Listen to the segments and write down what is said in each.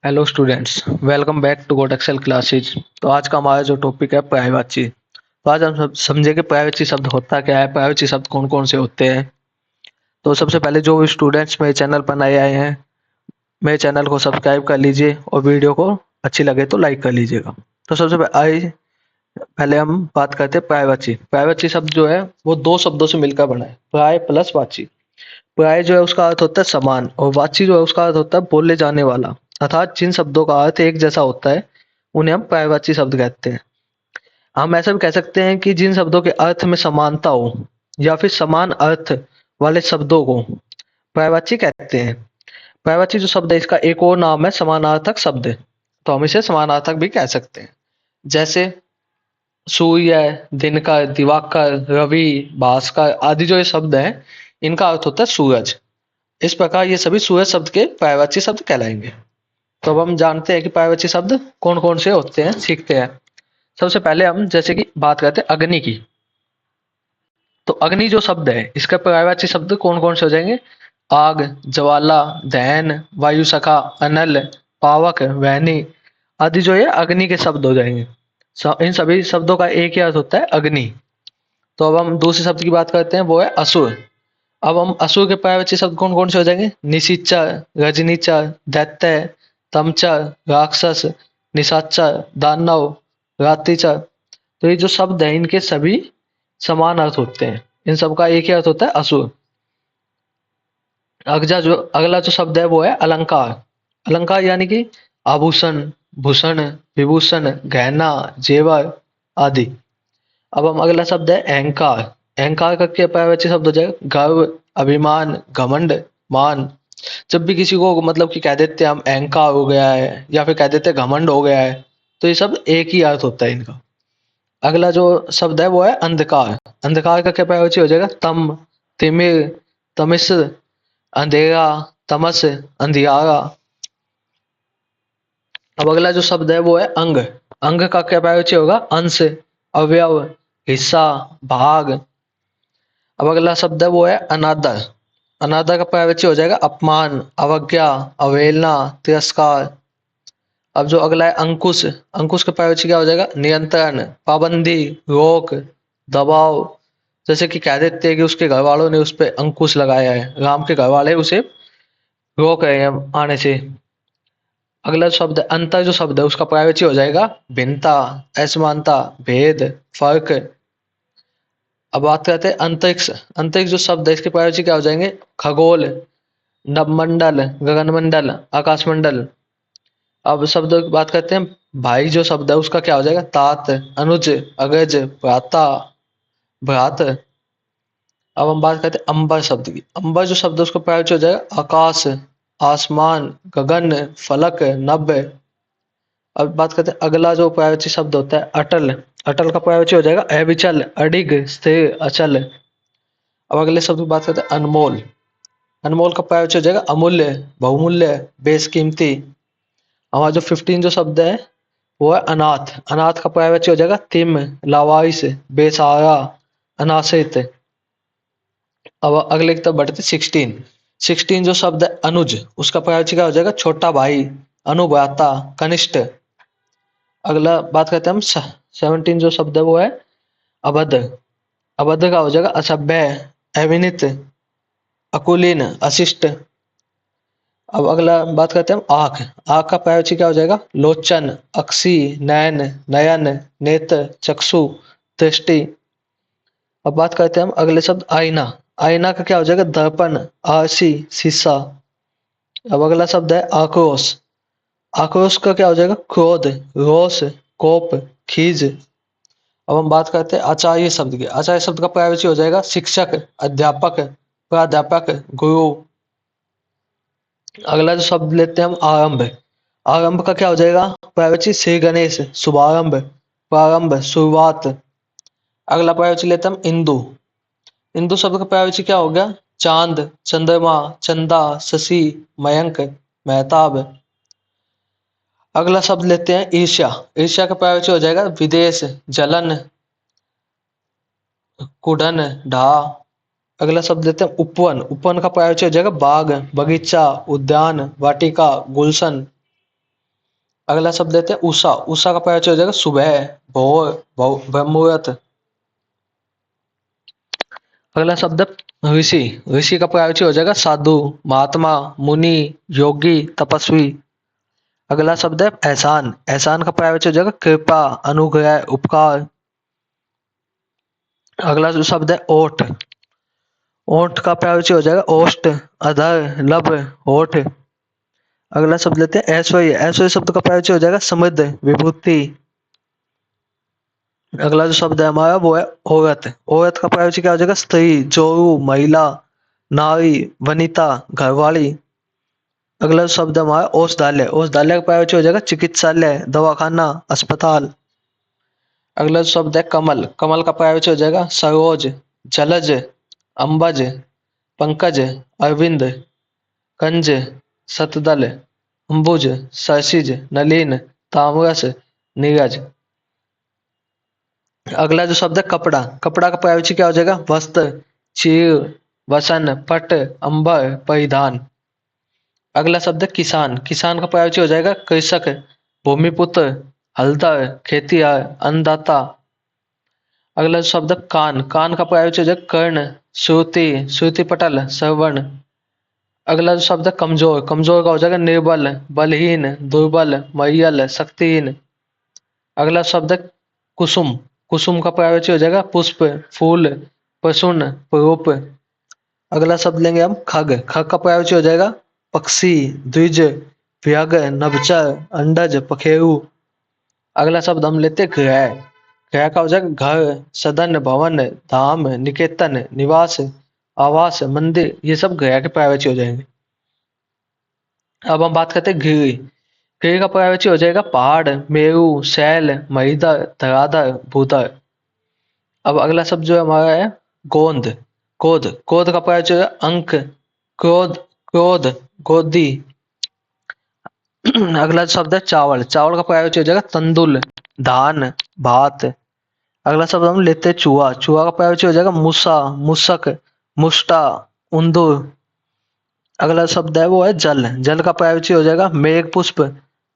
Hello students, welcome back to Goat Excel classes. तो आज का हमारा जो टॉपिक है प्राइवेसी। तो आज हम सब समझेंगे प्राइवेसी शब्द होता क्या है, प्राइवेसी शब्द कौन कौन से होते हैं। तो सबसे पहले जो भी स्टूडेंट्स मेरे चैनल पर नए आए हैं, मेरे चैनल को सब्सक्राइब कर लीजिए और वीडियो को अच्छी लगे तो लाइक कर लीजिएगा। तो सबसे पहले हम बात करते हैं प्राइवेसी। प्राइवेसी शब्द जो है वो दो शब्दों से मिलकर बना है, प्राय प्लस वाची। प्राय जो है उसका अर्थ होता है समान, और वाची जो है उसका अर्थ होता है बोले जाने वाला। अर्थात जिन शब्दों का अर्थ एक जैसा होता है उन्हें हम पर्यायवाची शब्द कहते हैं। हम ऐसा भी कह सकते हैं कि जिन शब्दों के अर्थ में समानता हो या फिर समान अर्थ वाले शब्दों को पर्यायवाची कहते हैं। पर्यायवाची जो शब्द है इसका एक और नाम है समानार्थक शब्द। तो हम इसे समानार्थक भी कह सकते हैं। जैसे सूर्य, दिनकर, दिवाकर, रवि, भास्कर आदि जो ये शब्द हैं इनका अर्थ होता है सूरज। इस प्रकार ये सभी सूरज शब्द के पर्यायवाची शब्द कहलाएंगे। तो अब हम जानते हैं कि पर्यायवाची शब्द कौन कौन से होते हैं, सीखते हैं। सबसे पहले हम जैसे कि बात करते हैं अग्नि की। तो अग्नि जो शब्द है इसका पर्यायवाची शब्द कौन कौन से हो जाएंगे? आग, ज्वाला, दहन, वायु सखा, अनल, पावक, वहनी आदि जो है अग्नि के शब्द हो जाएंगे। इन सभी शब्दों का एक ही अर्थ होता है अग्नि। तो अब हम दूसरे शब्द की बात करते हैं, वो है असुर। अब हम असुर के पर्यायवाची शब्द कौन कौन से हो जाएंगे? निशिचर, रजनीचर, दैत्य, तमचर, राक्षस, निशाचर, दानव, रात्रिचर। तो ये जो शब्द है इनके सभी समान अर्थ होते हैं। इन सब का एक ही अर्थ होता है असुर। अगला जो शब्द है वो है अलंकार। अलंकार यानी कि आभूषण, भूषण, विभूषण, गहना, जेवर आदि। अब हम अगला शब्द है अहंकार। अहंकार का क्या पर्यायवाची शब्द हो जाएगा? गर्व, अभिमान, घमंड, मान। जब भी किसी को मतलब कि कह देते हैं हम अहंकार हो गया है या फिर कह देते हैं घमंड हो गया है, तो ये सब एक ही अर्थ होता है इनका। अगला जो शब्द है वो है अंधकार। अंधकार का क्या पर्यायवाची हो जाएगा? तम, तिमिर, तमिस, अंधेरा, तमस, अंधियारा। अब अगला जो शब्द है वो है अंग। अंग का क्या पर्यायवाची होगा? अंश, अवयव, हिस्सा, भाग। अब अगला शब्द है वो है अनादर। अनादर का पर्यायवाची हो जाएगा अपमान, अवज्ञा, अवहेलना, तिरस्कार। अब जो अगला है अंकुश। अंकुश का पर्यायवाची क्या हो जाएगा? नियंत्रण, पाबंदी, रोक, दबाव। जैसे कि कह देते हैं कि उसके घर वालों ने उस पर अंकुश लगाया है, राम के घर वाले उसे रोक रहे हैं आने से। अगला शब्द अंतर जो शब्द है उसका पर्यायवाची हो जाएगा भिन्नता, असमानता, भेद, फर्क। अब बात करते हैं अंतरिक्ष। अंतरिक्ष जो शब्द है इसके पर्यायवाची क्या हो जाएंगे? खगोल, नभमंडल, गगनमंडल, आकाशमंडल। अब शब्दों की बात करते हैं। भाई जो शब्द है उसका क्या हो जाएगा? तात, अनुज, अग्रज, भ्राता, भ्रात। अब हम बात करते हैं अंबर शब्द की। अंबर जो शब्द है उसका पर्यायवाची हो जाएगा आकाश, आसमान, गगन, फलक, नभ। अब बात करते हैं अगला जो पर्यायवाची शब्द होता है अटल। अटल का पर्यायवाची हो जाएगा अविचल, अडिग, स्थिर, अचल। अब अगले शब्द की बात करते हैं अनमोल। अनमोल का पर्यायवाची हो जाएगा अमूल्य, बहुमूल्य, बेशकीमती। हमारा जो 15 जो शब्द है वो है अनाथ। अनाथ का पर्यायवाची हो जाएगा तिम, लावारिस, बेसहारा, अनाश्रित। अब अगले की तरफ बढ़ते 16। 16 जो शब्द है अनुज, उसका पर्यायवाची क्या हो जाएगा? छोटा भाई, अनुभ्राता, कनिष्ठ। अगला बात करते हैं हम 17 जो शब्द है वो है अभद्र। अभद्र का हो जाएगा असभ्य, अविनीत, अकुलीन, अशिष्ट। अब अगला बात करते हैं हम आंख। आंख का पर्यायवाची क्या हो जाएगा? लोचन, अक्षी, नयन, नयन, नेत्र, चक्षु, दृष्टि। अब बात करते हैं हम अगले शब्द आईना। आईना का क्या हो जाएगा? दर्पण, आरसी, शीशा। अब अगला शब्द है आक्रोश। आक्रोश का क्या हो जाएगा? क्रोध, रोष, कोप, खीज। अब हम बात करते हैं आचार्य शब्द की। आचार्य शब्द का पर्यायवाची हो जाएगा शिक्षक, अध्यापक, प्राध्यापक, गुरु। अगला जो शब्द लेते हैं हम आरंभ। आरंभ का क्या हो जाएगा? पर्यायवाची श्री गणेश, शुभारंभ, प्रारंभ, शुरुआत। अगला पर्यायवाची लेते हैं हम इंदु। इंदु शब्द का पर्यायवाची क्या हो गया? चांद, चंद्रमा, चंदा, शशि, मयंक, मेहताब। अगला शब्द लेते हैं ईर्ष्या। ईर्ष्या का पर्यायवाची हो जाएगा विदेश, जलन, कुढ़न, ढा। अगला शब्द लेते हैं उपवन। उपवन का पर्यायवाची हो जाएगा बाग, बगीचा, उद्यान, वाटिका, गुलशन। अगला शब्द लेते हैं उषा। उषा का प्रयोग हो जाएगा सुबह, भोर, ब्रह्म मुहूर्त। अगला शब्द ऋषि। ऋषि का प्रयोग हो जाएगा साधु, महात्मा, मुनि, योगी, तपस्वी। अगला शब्द है एहसान। एहसान का प्रयोग हो जाएगा कृपा, अनुग्रह, उपकार। अगला जो शब्द है ओठ। ओठ का प्रयोग हो जाएगा ओष्ठ, अधर, लब, होठ। अगला शब्द लेते हैं ऐश्वर्य। ऐश्वर्य शब्द का प्रयोग हो जाएगा समृद्ध, विभूति। अगला जो शब्द है हमारा वो है औरत। औरत का प्रयोग क्या हो जाएगा स्त्री, जोरू, महिला, नारी, वनिता, घरवाली। अगला जो शब्द है हमारा औषधालय। औषधालय का प्रयोग हो जाएगा चिकित्सालय, दवाखाना, अस्पताल। अगला जो शब्द है कमल। कमल का प्रयोग हो जाएगा सरोज, जलज, अंबज, पंकज, अरविंद, कंज, सतदल, अंबुज, सरसिज, नलिन, तामरस, नीरज। अगला जो शब्द है कपड़ा। कपड़ा का प्रयोग क्या हो जाएगा वस्त्र, चीर, वसन, पट, अंबर, परिधान। अगला शब्द है किसान। किसान का प्रयोग हो जाएगा कृषक, भूमिपुत्र, हलदर, खेतिहर, अन्नदाता। अगला शब्द है कान। कान का प्रयोग हो जाएगा कर्ण, श्रुति, श्रुति पटल, श्रवण। अगला जो शब्द है कमजोर। कमजोर का हो जाएगा निर्बल, बलहीन, दुर्बल, मरियल, शक्तिहीन। अगला शब्द है कुसुम। कुसुम का प्रयोग हो जाएगा पुष्प, फूल, प्रसून, रूप। अगला शब्द लेंगे हम खग। खग का प्रयोग हो जाएगा पक्षी, द्विज, व्यग, नभचर, अंडज, पखेरु। अगला शब्द हम लेते हैं गृह। गृह का हो जाएगा घर, सदन, भवन, धाम, निकेतन, निवास, आवास, मंदिर। ये सब गृह के प्रयोग हो जाएंगे। अब हम बात करते हैं गिरी। गिरी का प्रयोग हो जाएगा पहाड़, मेरू, शैल, महिधर, धराधर, भूधर। अब अगला शब्द जो हमारा है गोंद। गोद। गोद का प्रयोग जो है अंक, क्रोध, क्रोध, गोदी। अगला शब्द है चावल। चावल का प्रयोग हो जाएगा तंदुल, धान, भात। अगला शब्द हम लेते हैं चूहा। चूहा का प्रयोग हो जाएगा मूसा, मूसक, मुष्टा, उंदूर। अगला शब्द है वो है जल। जल का प्रयोग हो जाएगा मेघ पुष्प,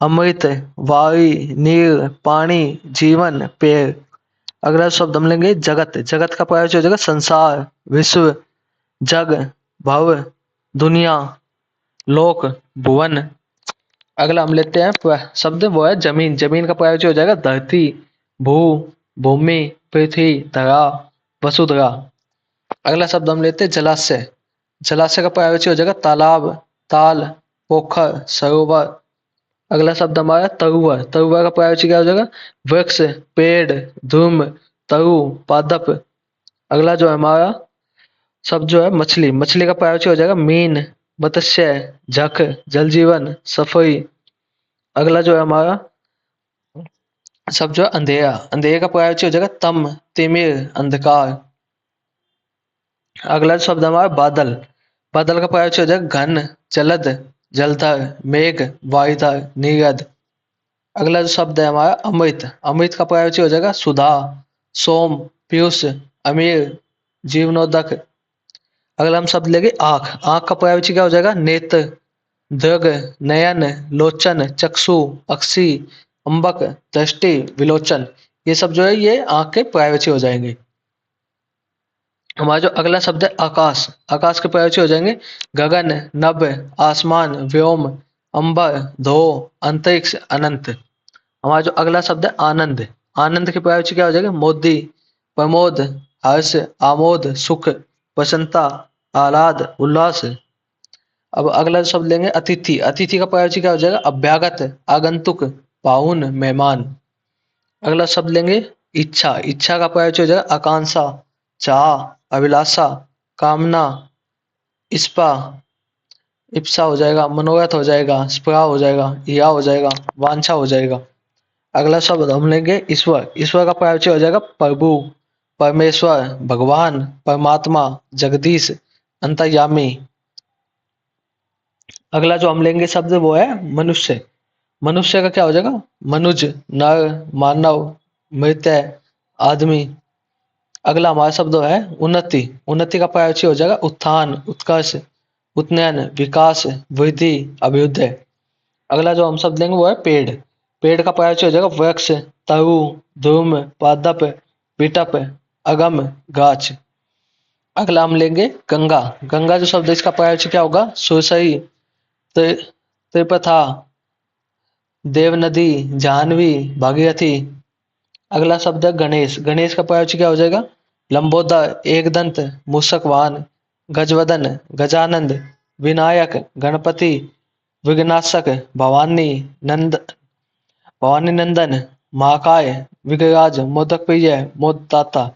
अमृत, वायु, नीर, पानी, जीवन, पेड़। अगला शब्द हम लेंगे जगत। जगत का प्रयोग हो जाएगा संसार, विश्व, जग, भव, दुनिया, लोक, भुवन। अगला हम लेते हैं शब्द वो है जमीन। जमीन का प्रयोग हो जाएगा धरती, भू, भूमि, पृथ्वी, धरा, वसुधरा। अगला शब्द हम लेते हैं जलाशय। जलाशय का प्रयोग हो जाएगा तालाब, ताल, पोखर, सरोवर। अगला शब्द हमारा तरुवर। तरुवर का प्रयोग क्या हो जाएगा वृक्ष, पेड़, धूम, तरु, पादप। अगला जो है हमारा शब्द जो है मछली। मछली का प्रयोग हो जाएगा मीन, मत्स्य, झक, जल जीवन, सफरी। अगला जो है हमारा शब्द जो है अंधेरा। अंधेरे का प्रयोग हो जाएगा तम, तिमिर, अंधकार। अगला शब्द हमारा बादल। बादल का प्रयोग हो जाएगा घन, जलद, जलधर, मेघ, वायुधर, नीरद। अगला जो शब्द है हमारा अमृत। अमृत का प्रयोग हो जाएगा सुधा, सोम, पीयूष, अमीर, जीवनोदक। अगला हम शब्द लेंगे आंख। आंख का प्रयोग क्या हो जाएगा नेत्र, दृग, नयन, लोचन, चक्षु, अक्षी, अंबक, दृष्टि, विलोचन। ये सब जो है ये आंख के प्रयोग हो जाएंगे। हमारा जो अगला शब्द है आकाश। आकाश के प्रयोग हो जाएंगे गगन, नभ, आसमान, व्योम, अंबर, धो, अंतरिक्ष, अनंत। हमारा जो अगला शब्द है आनंद। आनंद के प्रयोग क्या हो जाएगा मोदी, प्रमोद, हर्ष, आमोद, सुख, प्रसन्नता, आह्लाद, उल्लास। अब अगला शब्द लेंगे अतिथि। अतिथि का प्रयोग क्या हो जाएगा अभ्यागत, आगंतुक, पाहुन, मेहमान। अगला शब्द लेंगे इच्छा। इच्छा का प्रयोग हो जाएगा आकांक्षा, चाह, अभिलाषा, कामना, इस्पा, इप्सा हो जाएगा, मनोरथ हो जाएगा, स्पृहा हो जाएगा, इया हो जाएगा, वांछा हो जाएगा। अगला शब्द हम लेंगे ईश्वर। ईश्वर का प्रयोग हो जाएगा प्रभु, परमेश्वर, भगवान, परमात्मा, जगदीश, अंतर्यामी। अगला जो हम लेंगे शब्द वो है मनुष्य। मनुष्य का क्या हो जाएगा मनुज, नर, मानव, मृत्य, आदमी। अगला हमारा शब्द है उन्नति। उन्नति का प्रयोग हो जाएगा उत्थान, उत्कर्ष, उन्नयन, विकास, वृद्धि, अभ्युदय। अगला जो हम शब्द लेंगे वो है पेड़। पेड़ का पर्यायवाची हो जाएगा वृक्ष, तरु, ध्रुम, पादप, विटप, अगम, गाछ। अगला हम लेंगे गंगा। गंगा जो शब्द है इसका पर्यायवाची क्या होगा? सुरसई, त्रिपथा, देव नदी, जाह्नवी, भागीरथी। अगला शब्द है गणेश। गणेश का पर्यायवाची क्या हो जाएगा? लंबोदर, एकदंत, मूषक वाहन, गजवदन, गजानंद, विनायक, गणपति, विघ्नाशक, भवानी नंदन, महाकाय, विघराज, मोदक प्रिय, मोददाता।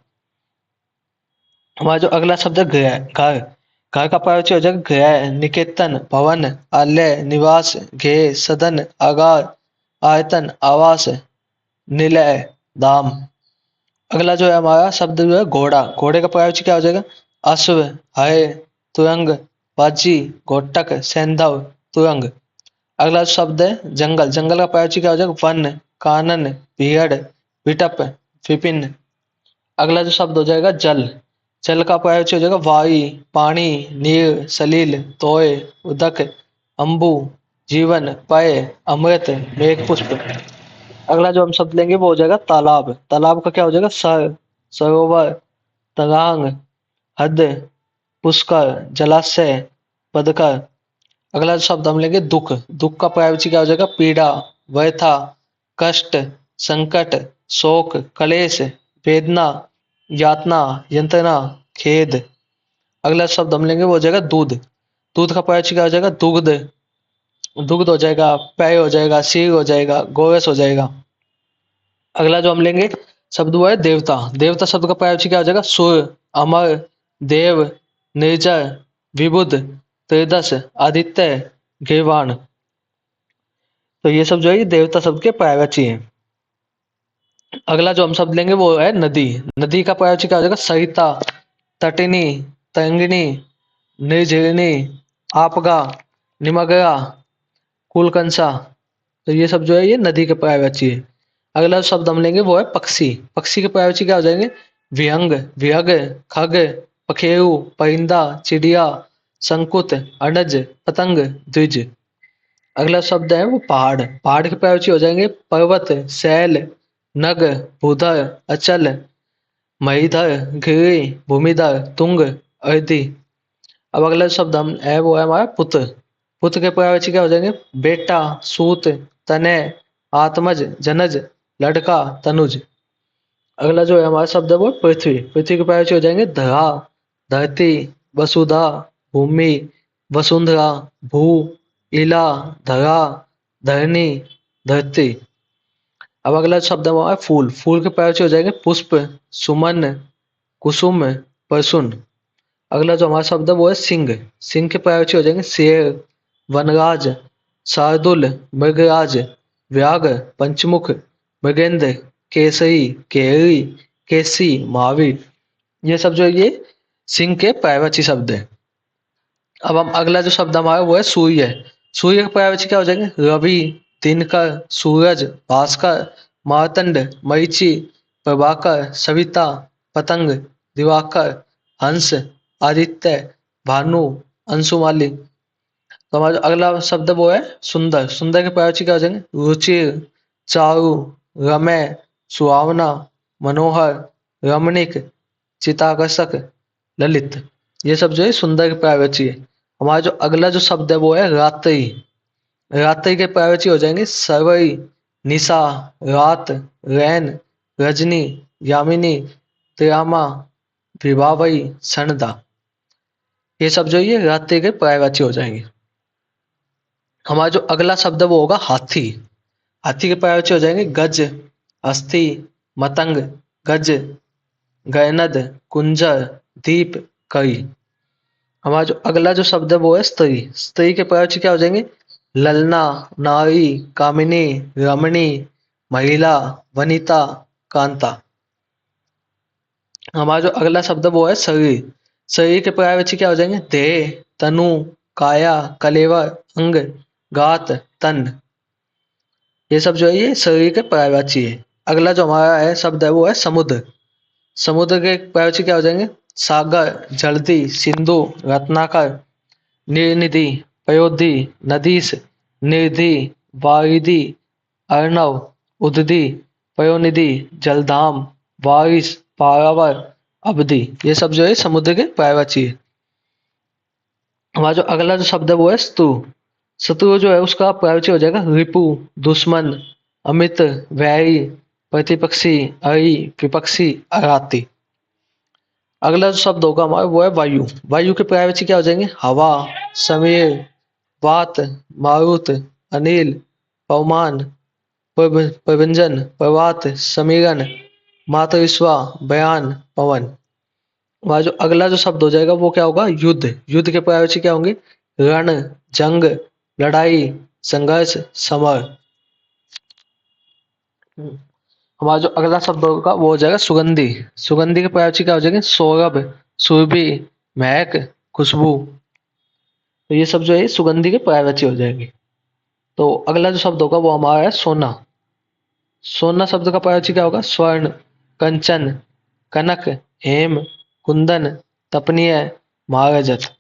हमारा जो अगला शब्द है गृह, घर। घर का पर्यायवाची हो जाएगा गृह, निकेतन, भवन, आलय, निवास, गेह, सदन, आगार, आयतन, आवास, निलय, धाम। अगला जो है हमारा शब्द जो है घोड़ा। घोड़े का पर्यायवाची क्या हो जाएगा? अश्व, हय, तुरंग, बाजी, घोटक, सैंधव, तुरंग। अगला शब्द है जंगल। जंगल का पर्यायवाची क्या हो जाएगा? वन, कानन, भीड़, विटप, विपिन। अगला जो शब्द हो जाएगा जल। जल का पर्यायवाची हो जाएगा वायु, पानी, नीर, सलील, तोय, उदक, अंबु, जीवन, पय, अमृत, मेघ पुष्प। अगला जो हम शब्द लेंगे वो हो जाएगा तालाब। तालाब का क्या हो जाएगा? सर, सरोवर, तलांग, हद, पुष्कर, जलाशय, पदकर। अगला शब्द हम लेंगे दुख। दुख का पर्यायवाची क्या हो जाएगा? पीड़ा, व्यथा, कष्ट, संकट, शोक, क्लेश, वेदना, यातना, यंत्रणा, खेद। अगला शब्द हम लेंगे वो हो जाएगा दूध। दूध का पर्यायवाची क्या हो जाएगा? दुग्ध, दुग्ध हो जाएगा, पेय हो जाएगा, क्षीर हो जाएगा, गोरस हो जाएगा। अगला जो हम लेंगे शब्द वो है देवता। देवता शब्द का पर्यायवाची क्या हो जाएगा? सुर, अमर, देव, निर्जर, विबुध, त्रिदश, आदित्य, गिरवाण। तो ये सब जो है ये देवता शब्द के पर्यायवाची हैं। अगला जो हम शब्द लेंगे वो है नदी। नदी का पर्यायवाची क्या हो जाएगा? सरिता, तटिनी, तरंगिणी, निर्झरिणी, आपगा, निमग्रा, कुलकंसा। तो ये सब जो है ये नदी के पर्यायवाची है। अगला शब्द हम लेंगे वो है पक्षी। पक्षी के पर्यायवाची क्या हो जाएंगे? विहंग, विहग, खग, पखेरु, परिंदा, चिड़िया, शंकुत, अनज, पतंग, द्विज। अगला शब्द है वो पहाड़। पहाड़ के पर्यायवाची हो जाएंगे पर्वत, शैल, नग, भूधर, अचल, महीधर, गिरि, भूमिधर, तुंग, अर्धि। अब अगला शब्द हम है वो है हमारा पुत्र। पुत्र के पर्यायवाची क्या हो जाएंगे? बेटा, सूत, तनय, आत्मज, जनज, लड़का, तनुज। अगला जो है हमारा शब्द है वो पृथ्वी। पृथ्वी के पर्यायवाची हो जाएंगे धरा, धरती, वसुधा, भूमि, वसुंधरा, भू, इला, धरा, धरनी, धरती। अब अगला शब्द है हमारा फूल। फूल के पर्यायवाची हो जाएंगे पुष्प, सुमन, कुसुम, परसुन। अगला जो हमारा शब्द है वो है सिंह। सिंह के पर्यायवाची हो जाएंगे शेर, वनराज, शार्दुल, मृगराज, व्याघ्र, पंचमुख, मृगेंद्र, केसरी, केहरी, केसी, महावीर। ये सब जो है ये सिंह के पर्यायवाची शब्द है। अब हम अगला जो शब्द हमारा वो है सूर्य। सूर्य के पर्यायवाची क्या हो जाएंगे? रवि, दिनकर, सूरज, भास्कर, मार्तंड, मरीचि, प्रभाकर, सविता, पतंग, दिवाकर, हंस, आदित्य, भानु, अंशुमाली। तो हमारा जो अगला शब्द वो है सुंदर। सुंदर के पर्यायवाची क्या हो जाएंगे? रुचिर, चारु, रमय, सुहावना, मनोहर, रमणीक, चिताकर्षक, ललित। ये सब जो है सुंदर के पर्यायवाची है। हमारा जो अगला जो शब्द है वो है रात्रि। रात्रि के पर्यायवाची हो जाएंगे सरवरी, निशा, रात, रैन, रजनी, यामिनी, त्रियामा, विभावरी, सनदा। ये सब जो है ये रात्रि के पर्यायवाची हो जाएंगे। हमारा जो अगला शब्द है वो होगा हाथी। हाथी के पर्यायवाची हो जाएंगे गज, हस्ती, मतंग, गज, गैनद, कुंजर, दीप, कई। हमारा जो अगला जो शब्द है वो है स्त्री। स्त्री के पर्यायवाची क्या हो जाएंगे? ललना, नारी, कामिनी, रमणी, महिला, वनिता, कांता। हमारा जो अगला शब्द है वो है शरीर। शरीर के पर्यायवाची क्या हो जाएंगे? देह, तनु, काया, कलेवर, अंग, गात, तन। ये सब जो है ये शरीर के पर्यायवाची है। अगला जो हमारा है शब्द है वो है समुद्र। समुद्र के पर्यायवाची क्या हो जाएंगे? सागर, जलधि, सिंधु, रत्नाकर, निर्निधि, पयोधि, नदीस, निर्धि, वारिधि, अर्णव, उदधि, पयोनिधि, जलधाम, वारिस, पारावर, अवधि, ये सब जो है समुद्र के पर्यायवाची है। हमारा जो अगला जो शब्द है वो है स्तु। स्तु जो है उसका पर्यायवाची हो जाएगा रिपु, दुश्मन, अमित, वैरी, प्रतिपक्षी, अरि, विपक्षी, अराती। अगला जो शब्द होगा हमारा वो है वायु। वायु के पर्यायवाची क्या हो जाएंगे? हवा, समीर, वात, मारुत, अनिल, पवमान, प्रभंजन, प्रवात, समीरन, मातरिस्वा, बयान, पवन। हमारा जो अगला जो शब्द हो जाएगा वो क्या होगा? युद्ध। युद्ध के पर्यायवाची क्या होंगे? रण, जंग, लड़ाई, संघर्ष, समर। हमारा जो अगला शब्द होगा वो हो जाएगा सुगंधी। सुगंधी के पर्यायवाची क्या हो जाएंगे? सौरभ, सुरभि, महक, खुशबू। तो ये सब जो है सुगंधी के पर्यायवाची हो जाएंगे। तो अगला जो शब्द होगा वो हमारा है सोना। सोना शब्द का पर्यायवाची क्या होगा? स्वर्ण, कंचन, कनक, हेम, कुंदन, तपनीय, महारजत।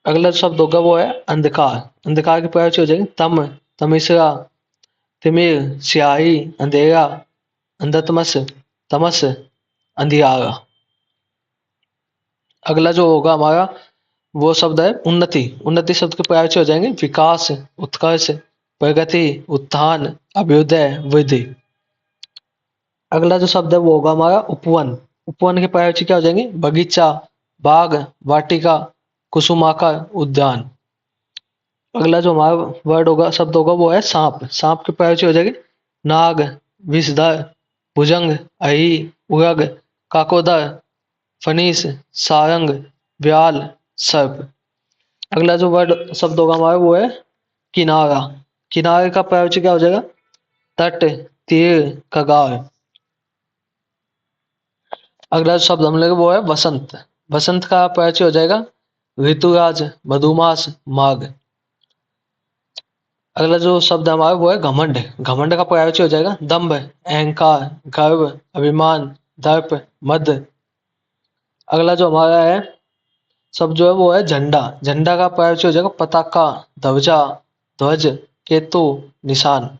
अगला जो शब्द होगा वो है अंधकार। अंधकार के पर्यायवाची हो जाएंगे तम, तमिश्रा, तिमिर, स्याही, अंधेरा, अंधतमस, तमस, अंधियारा। अगला जो होगा हमारा वो शब्द है उन्नति। उन्नति शब्द के पर्यायवाची हो जाएंगे विकास, उत्कर्ष, प्रगति, उत्थान, अभ्युदय, वृद्धि। अगला जो शब्द है वो होगा हमारा उपवन। उपवन के पर्यायवाची क्या हो जाएंगे? बगीचा, बाग, वाटिका, कुसुमाकर, उद्यान। अगला जो हमारा वर्ड होगा शब्द होगा वो है सांप। सांप के पर्यायवाची हो जाएंगे नाग, विषधर, भुजंग, अहि, उरग, काकोदर, फनीस, सारंग, व्याल, सर्प। अगला जो वर्ड शब्द होगा हमारा वो है किनारा। किनारे का पर्यायवाची क्या हो जाएगा? तट, तीर, कगार। अगला जो शब्द हम लोग वो है वसंत। वसंत का पर्यायवाची हो जाएगा ऋतुराज, मधुमास, माघ। अगला जो शब्द हमारा वो है घमंड। घमंड का पर्यायवाची हो जाएगा दंभ, अहंकार, गर्व, अभिमान, दर्प, मद। अगला जो हमारा है शब्द जो है वो है झंडा। झंडा का पर्यायवाची हो जाएगा पताका, ध्वजा, ध्वज, केतु, निशान।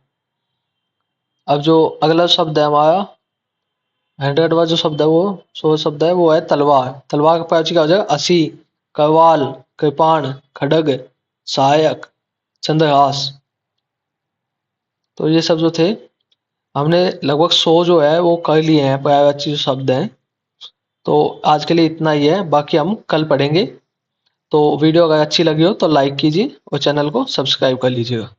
अब जो अगला शब्द है हमारा 100 वाला जो शब्द है वो शब्द है वो है तलवार। तलवार का पर्यायवाची क्या हो जाएगा? असी, करवाल, कृपाण, खड्ग, सहायक, चंद्रहास। तो ये सब जो थे हमने लगभग 100 जो है वो कर लिए हैं पर्यायवाची जो शब्द हैं। तो आज के लिए इतना ही है, बाकी हम कल पढ़ेंगे। तो वीडियो अगर अच्छी लगी हो तो लाइक कीजिए और चैनल को सब्सक्राइब कर लीजिएगा।